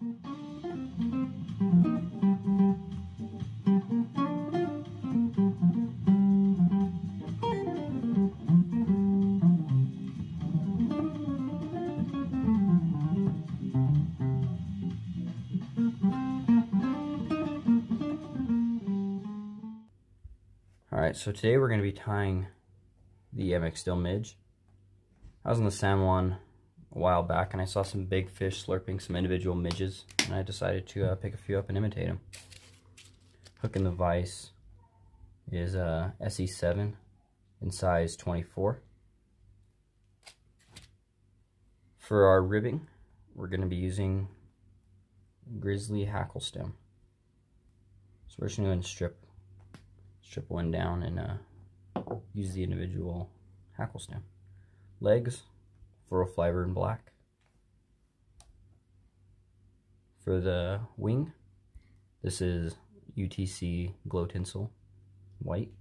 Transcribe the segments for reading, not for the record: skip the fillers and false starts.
Alright, so today we're going to be tying the EmxDyl Midge. I was in the San Juan a while back and I saw some big fish slurping some individual midges, and I decided to pick a few up and imitate them. Hook in the vise is SE7 in size 24. For our ribbing, we're going to be using Grizzly Hackle Stem. So we're just going to strip one down and use the individual hackle stem. Legs, Flurofibre in black. For the wing, this is UTC Glow Tinsel white.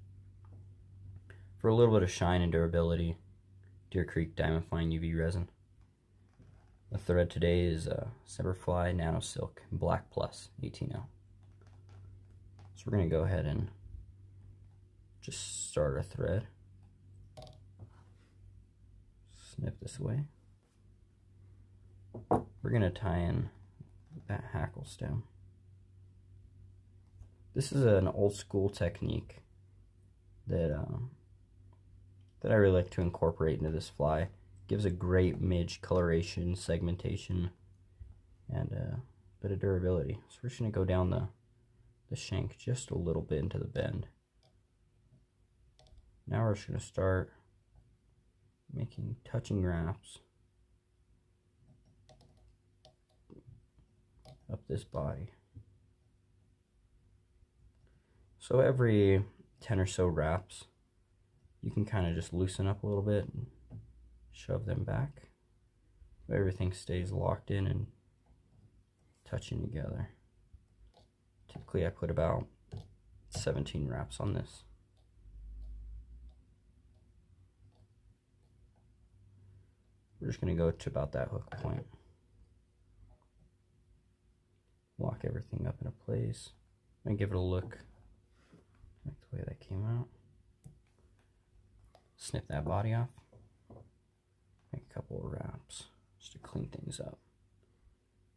For a little bit of shine and durability, Deer Creek Diamond Fine UV resin. The thread today is Semperfli Nanosilk Black Plus 18L. So we're going to go ahead and just start a thread. Snip this away. We're going to tie in that hackle stem. This is an old school technique that I really like to incorporate into this fly. Gives a great midge coloration, segmentation, and a bit of durability. So we're just going to go down the shank just a little bit into the bend. Now we're just going to start making touching wraps up this body. So every 10 or so wraps, you can kind of just loosen up a little bit and shove them back so everything stays locked in and touching together. Typically I put about 17 wraps on this. We're just going to go to about that hook point. Lock everything up into place and give it a look like the way that came out. Snip that body off. Make a couple of wraps just to clean things up.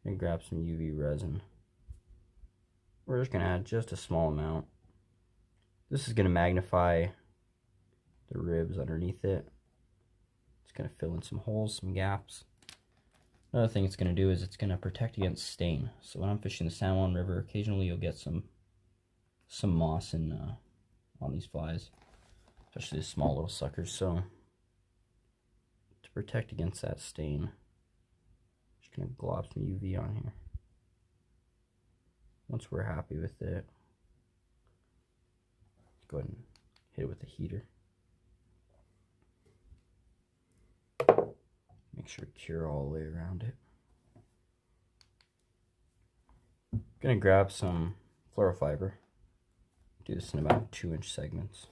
And grab some UV resin. We're just going to add just a small amount. This is going to magnify the ribs underneath it. Going to fill in some holes, some gaps. Another thing it's going to do is it's going to protect against stain. So when I'm fishing the San Juan River, occasionally you'll get some moss in on these flies, especially the small little suckers. So to protect against that stain, I'm just going to glob some UV on here. Once we're happy with it, let's go ahead and hit it with the heater. Make sure to cure all the way around it. Gonna grab some Flurofibre. Do this in about 2-inch segments.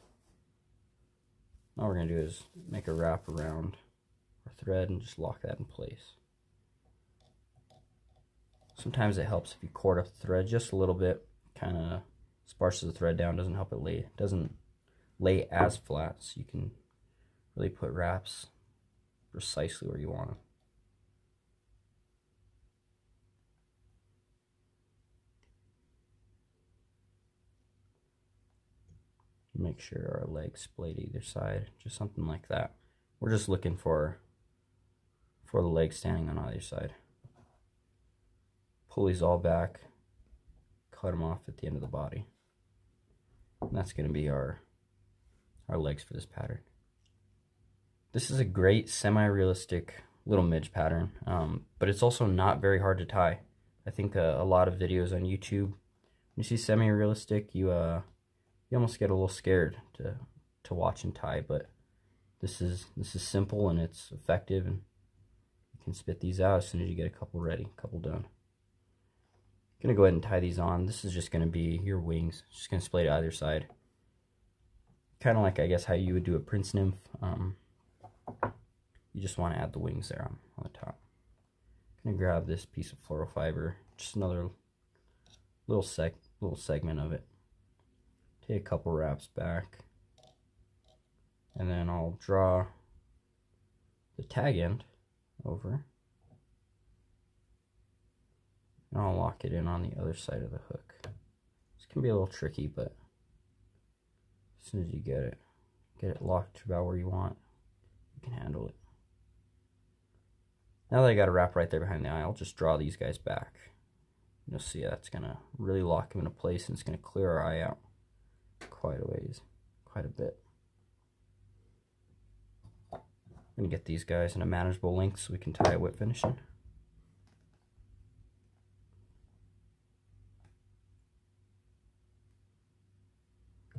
All we're gonna do is make a wrap around our thread and just lock that in place. Sometimes it helps if you cord up the thread just a little bit, kind of sparses the thread down, doesn't help it doesn't lay as flat, so you can really put wraps precisely where you want them. Make sure our legs splayed either side, just something like that. We're just looking for the legs standing on either side. Pull these all back, cut them off at the end of the body. And that's going to be our legs for this pattern. This is a great semi-realistic little midge pattern, but it's also not very hard to tie. I think a lot of videos on YouTube, when you see semi-realistic, you almost get a little scared to watch and tie. But this is simple and it's effective, and you can spit these out as soon as you get a couple ready, a couple done. I'm gonna go ahead and tie these on. This is just gonna be your wings. Just gonna splay to either side, kind of like I guess how you would do a prince nymph. You just want to add the wings there on the top. gonna grab this piece of Flurofibre, just another little segment of it. Take a couple wraps back, and then I'll draw the tag end over, and I'll lock it in on the other side of the hook. This can be a little tricky, but as soon as you get it locked about where you want, you can handle it. Now that I got a wrap right there behind the eye, I'll just draw these guys back. You'll see that's gonna really lock them into place, and it's gonna clear our eye out quite a ways, quite a bit. I'm gonna get these guys in a manageable length so we can tie a whip finishing.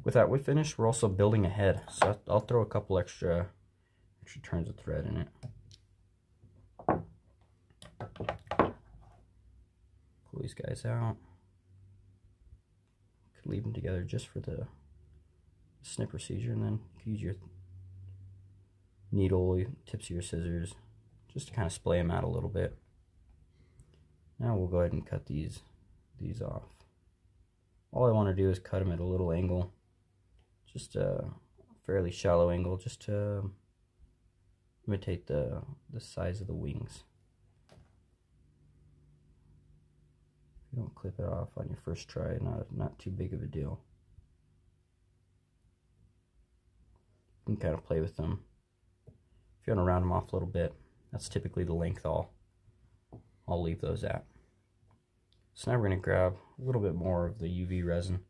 With that whip finish, we're also building a head, so I'll throw a couple extra turns of thread in it. Pull these guys out. Could leave them together just for the snip procedure, and then you can use your needle, tips of your scissors, just to kind of splay them out a little bit. Now we'll go ahead and cut these off. All I want to do is cut them at a little angle, just a fairly shallow angle, just to imitate the size of the wings. If you don't clip it off on your first try, not too big of a deal. You can kind of play with them. If you want to round them off a little bit, that's typically the length I'll leave those at. So now we're going to grab a little bit more of the UV resin.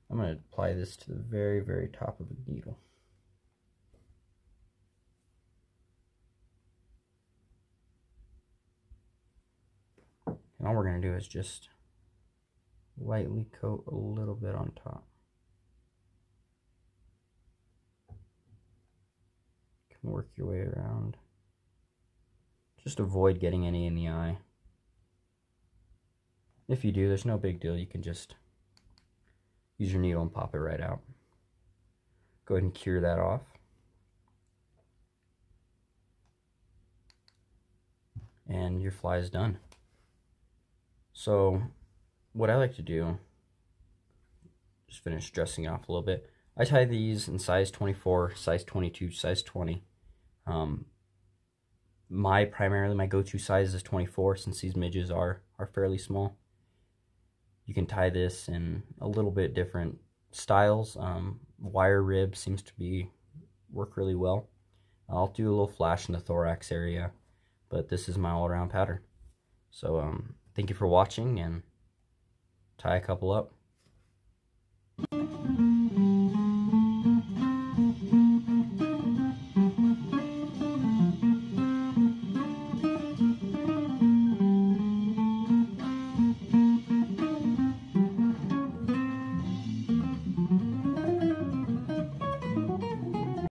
I'm going to apply this to the very, very top of the needle. And all we're going to do is just lightly coat a little bit on top. You can work your way around. Just avoid getting any in the eye. If you do, there's no big deal. You can just use your needle and pop it right out. Go ahead and cure that off. And your fly is done. So what I like to do, just finish dressing it off a little bit. I tie these in size 24, size 22, size 20. Primarily my go-to size is 24, since these midges are fairly small. You can tie this in a little bit different styles. Wire rib seems to work really well. I'll do a little flash in the thorax area, but this is my all-around pattern. So thank you for watching, and tie a couple up.